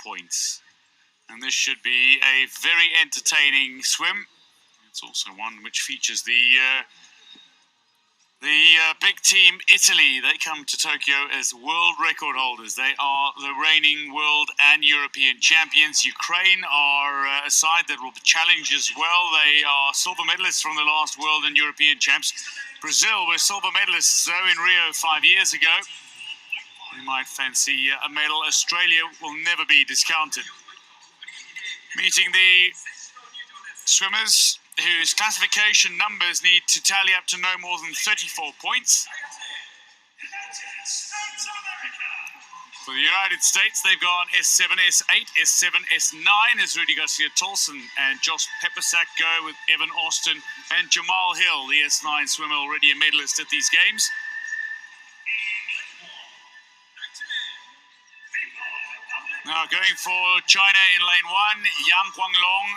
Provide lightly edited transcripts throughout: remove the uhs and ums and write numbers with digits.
points. And this should be a very entertaining swim. It's also one which features the big team Italy. They come to Tokyo as world record holders. They are the reigning world and European champions. Ukraine are a side that will challenge as well. They are silver medalists from the last world and European champs. Brazil were silver medalists though in Rio 5 years ago. They might fancy a medal. Australia will never be discounted. Meeting the swimmers whose classification numbers need to tally up to no more than 34 points. For the United States, they've gone S7, S8, S7, S9 as Rudy Garcia-Tolson and Josh Peppersack go with Evan Austin and Jamal Hill, the S9 swimmer, already a medalist at these games. Now going for China in lane 1, Yang Guanglong,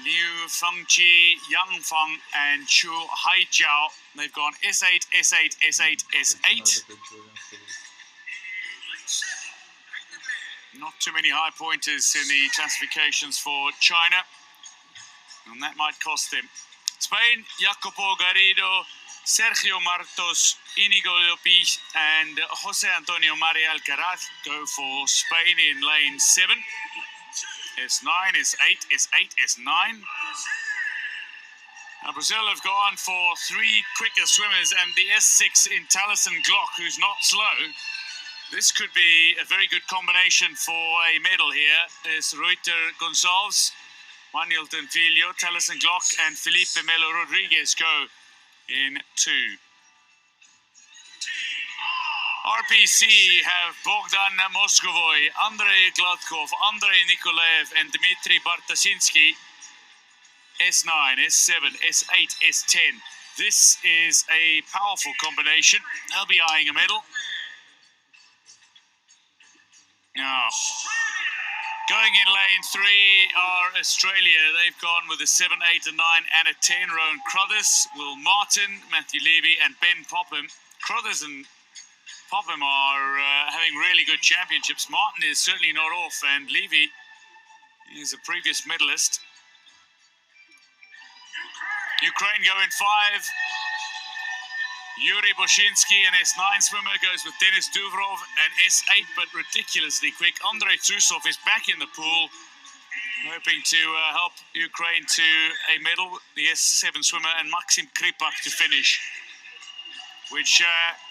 Liu Fengqi, Yang Feng and Chu Haijiao. They've gone S8, S8, S8, S8. Not too many high pointers in the classifications for China, and that might cost them. Spain, Jacopo Garrido, Sergio Martos, Inigo Lopez and Jose Antonio Maria Alcaraz go for Spain in lane 7. S9, S8, S8, S9. Now Brazil have gone for 3 quicker swimmers and the S6 in Taliesin Glock, who's not slow. This could be a very good combination for a medal here. As Reuter Gonçalves, Manilton Filho, Taliesin Glock and Felipe Melo Rodriguez go in 2. RPC have Bogdan Moskovoy, Andrei Gladkov, Andrei Nikolaev and Dmitry Bartasinsky. S9, S7, S8, S10. This is a powerful combination. They'll be eyeing a medal. Now, going in lane 3 are Australia. They've gone with a 7, 8, and 9 and a 10. Rowan Crothers, Will Martin, Matthew Levy and Ben Popham. Crothers and Popham are having really good championships. Martin is certainly not off, and Levy is a previous medalist. Ukraine go in 5. Yuri Boshinsky, an S9 swimmer, goes with Denis Duvrov, an S8, but ridiculously quick. Andrei Trusov is back in the pool, hoping to help Ukraine to a medal. The S7 swimmer and Maxim Kripak to finish, which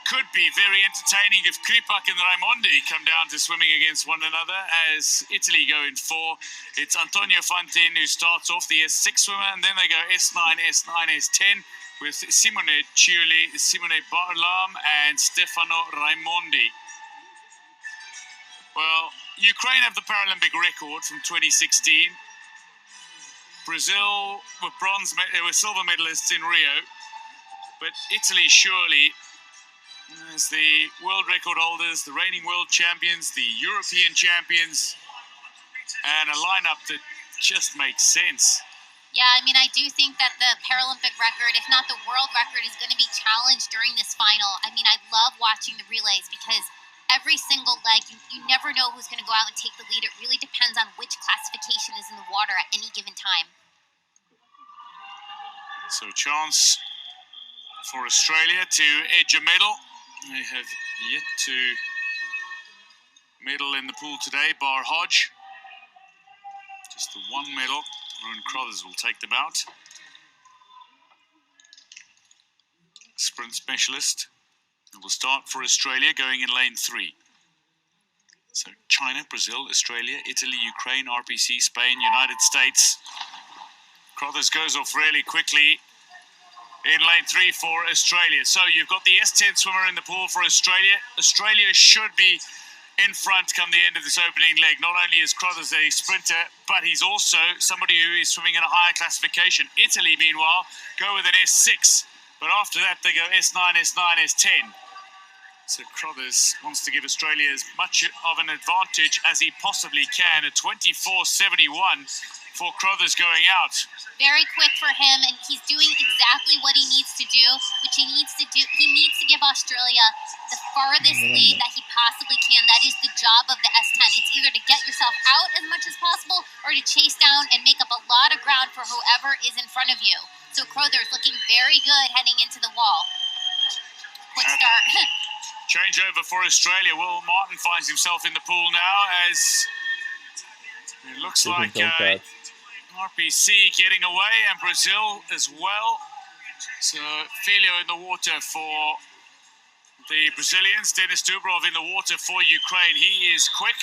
could be very entertaining if Kripak and Raimondi come down to swimming against one another as Italy go in 4. It's Antonio Fantin who starts off, the S6 swimmer, and then they go S9, S9, S10 with Simone Ciulli, Simone Barlaam and Stefano Raimondi. Well, Ukraine have the Paralympic record from 2016. Brazil were silver medalists in Rio. But Italy surely, as the world record holders, the reigning world champions, the European champions, and a lineup that just makes sense. Yeah, I mean, I do think that the Paralympic record, if not the world record, is going to be challenged during this final. I mean, I love watching the relays because every single leg, you never know who's going to go out and take the lead. It really depends on which classification is in the water at any given time. So a chance for Australia to edge a medal. They have yet to medal in the pool today, bar Hodge. Just the one medal. Rowan Crothers will take the bout. Sprint specialist. It will start for Australia going in lane 3. So China, Brazil, Australia, Italy, Ukraine, RPC, Spain, United States. Crothers goes off really quickly in lane 3 for Australia. So you've got the S10 swimmer in the pool for Australia. Australia should be in front come the end of this opening leg. Not only is Crothers a sprinter, but he's also somebody who is swimming in a higher classification. Italy, meanwhile, go with an S6. But after that, they go S9, S9, S10. So Crothers wants to give Australia as much of an advantage as he possibly can. A 24.71 for Crothers going out. Very quick for him, and he's doing exactly what he needs to do, which he needs to give Australia the farthest lead that he possibly can. That is the job of the S10. It's either to get yourself out as hard to chase down and make up a lot of ground for whoever is in front of you. So Crothers looking very good heading into the wall. Quick start. Change over for Australia. Will Martin finds himself in the pool now as it looks like RPC getting away and Brazil as well. So Filho in the water for the Brazilians. Denis Dubrov in the water for Ukraine. He is quick.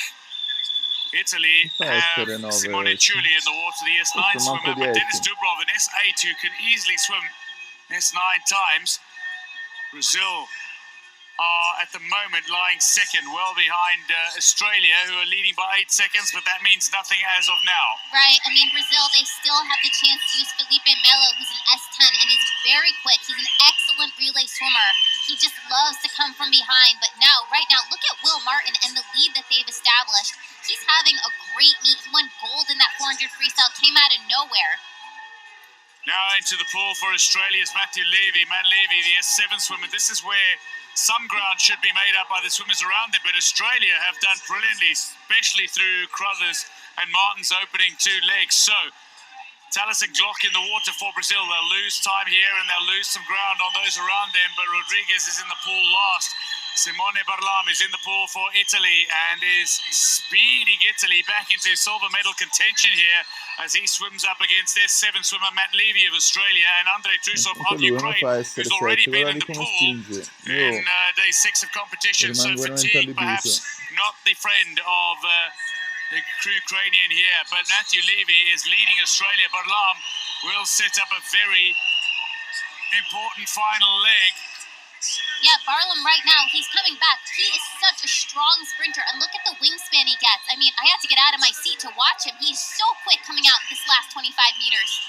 Italy have Simone Ciulli in the water, the S9 swimmer, but Denis Dubrov, an S8 who can easily swim S9 times. Brazil are at the moment lying second, well behind Australia, who are leading by 8 seconds, but that means nothing as of now. Right, I mean, Brazil, they still have the chance to use Felipe Melo, who's an S10 and is very quick. He's an excellent relay swimmer. He just loves to come from behind, but right now, look at Will Martin and the lead that they've established. He's having a great meet. He won gold in that 400 freestyle, came out of nowhere. Now into the pool for Australia's Matthew Levy. Matt Levy, the S7 swimmer. This is where some ground should be made up by the swimmers around them, but Australia have done brilliantly, especially through Crothers and Martin's opening 2 legs. So, Tallis and Glock in the water for Brazil. They'll lose time here and they'll lose some ground on those around them, but Rodriguez is in the pool last. Simone Barlaam is in the pool for Italy and is speeding Italy back into silver medal contention here as he swims up against S7 swimmer Matt Levy of Australia and Andrei Trusov of Ukraine, who's already been in the pool in day 6 of competition. So fatigue perhaps not the friend of the Ukrainian here, but Matthew Levy is leading Australia. Barlaam will set up a very important final leg. Yeah, Barlaam right now, he's coming back. He is such a strong sprinter, and look at the wingspan he gets. I mean, I had to get out of my seat to watch him. He's so quick coming out this last 25 meters.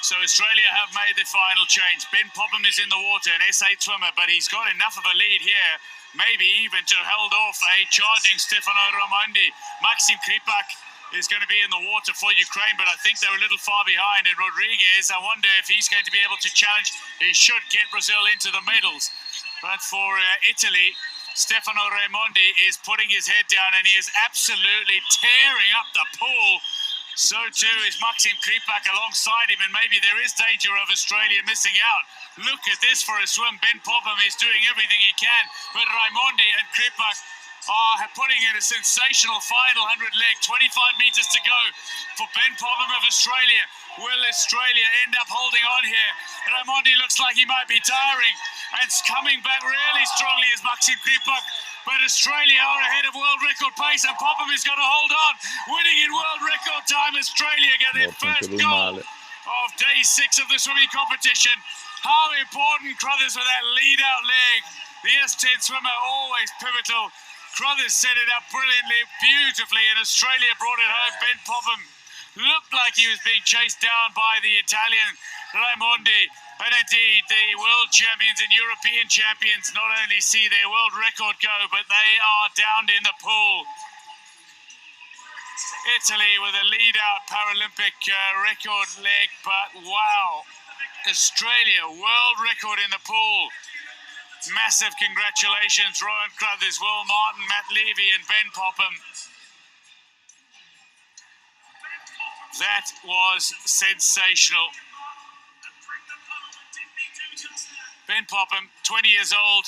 So Australia have made the final change. Ben Popham is in the water, an S8 swimmer, but he's got enough of a lead here, maybe even to hold off a charging Stefano Raimondi. Maxim Kripak is going to be in the water for Ukraine, but I think they're a little far behind. And Rodriguez, I wonder if he's going to be able to challenge. He should get Brazil into the medals. But for Italy, Stefano Raimondi is putting his head down and he is absolutely tearing up the pool. So too is Maxim Kripak alongside him, and maybe there is danger of Australia missing out. Look at this for a swim. Ben Popham is doing everything he can, but Raimondi and Kripak are putting in a sensational final 100 leg. 25 meters to go for Ben Popham of Australia. Will Australia end up holding on here? Raimondi looks like he might be tiring, and it's coming back really strongly as Maxim Kripak. But Australia are ahead of world record pace, and Popham is going to hold on. Winning in world record time, Australia get their first goal of day 6 of the swimming competition. How important Crothers with that lead out leg. The S10 swimmer always pivotal. Crothers set it up brilliantly, beautifully, and Australia brought it home. Ben Popham looked like he was being chased down by the Italian Raimondi. And indeed, the world champions and European champions not only see their world record go, but they are down in the pool. Italy with a lead-out Paralympic record leg, but wow, Australia, world record in the pool. Massive congratulations, Rowan Crothers, Will Martin, Matt Levy and Ben Popham. That was sensational. Ben Popham, 20 years old.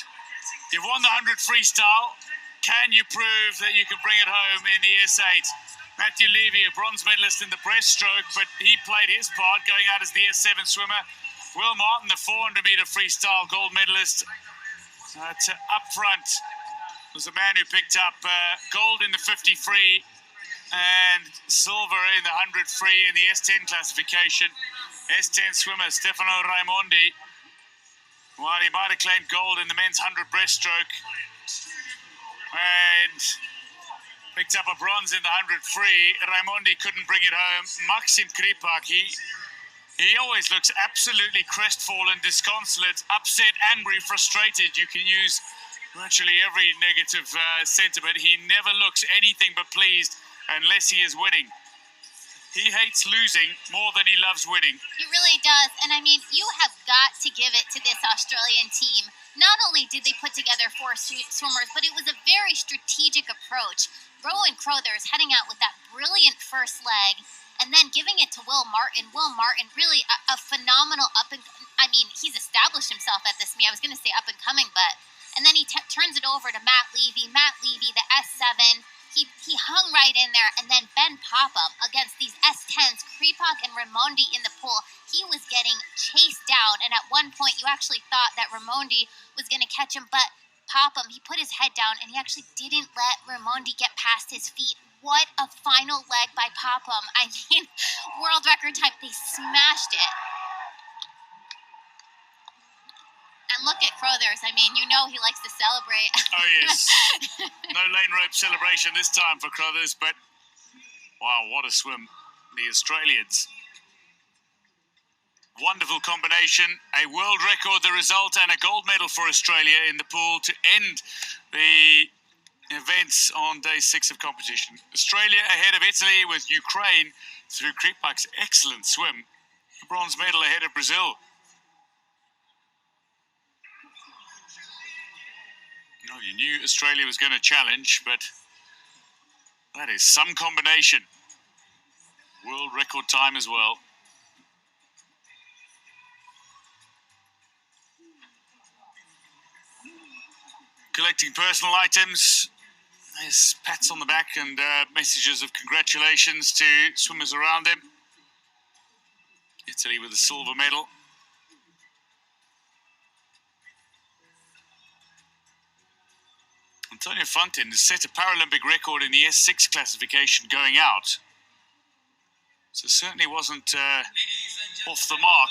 You've won the 100 freestyle. Can you prove that you can bring it home in the S8? Matthew Levy, a bronze medalist in the breaststroke, but he played his part going out as the S7 swimmer. Will Martin, the 400-meter freestyle gold medalist. Up front was a man who picked up gold in the 50 free and silver in the 100 free in the S10 classification. S10 swimmer Stefano Raimondi, well, he might have claimed gold in the men's 100 breaststroke and picked up a bronze in the 100 free. Raimondi couldn't bring it home. Maxim Kripak, he always looks absolutely crestfallen, disconsolate, upset, angry, frustrated. You can use virtually every negative sentiment. He never looks anything but pleased unless he is winning. He hates losing more than he loves winning. He really does. And I mean, you have got to give it to this Australian team. Not only did they put together 4 swimmers, but it was a very strategic approach. Rowan Crothers heading out with that brilliant first leg, and then giving it to Will Martin. Will Martin, really a phenomenal I mean, he's established himself at this meet. I was going to say up and coming, but... And then he turns it over to Matt Levy. Matt Levy, the S7, he hung right in there. And then Ben Popham against these S10s, Kripok and Raimondi in the pool. He was getting chased down, and at one point you actually thought that Raimondi was going to catch him, but Popham, he put his head down, and he actually didn't let Raimondi get past his feet. What a final leg by Popham. I mean, world record time. They smashed it. And look at Crothers. I mean, you know he likes to celebrate. Oh, yes. No lane rope celebration this time for Crothers, but wow, what a swim. The Australians. Wonderful combination. A world record, the result, and a gold medal for Australia in the pool to end the events on day 6 of competition. Australia ahead of Italy with Ukraine through Kripak's excellent swim. A bronze medal ahead of Brazil. Oh, you knew Australia was going to challenge, but that is some combination. World record time as well. Collecting personal items. There's pats on the back and messages of congratulations to swimmers around him. Italy with a silver medal. Antonio Fantin has set a Paralympic record in the S6 classification going out. So certainly wasn't off the mark.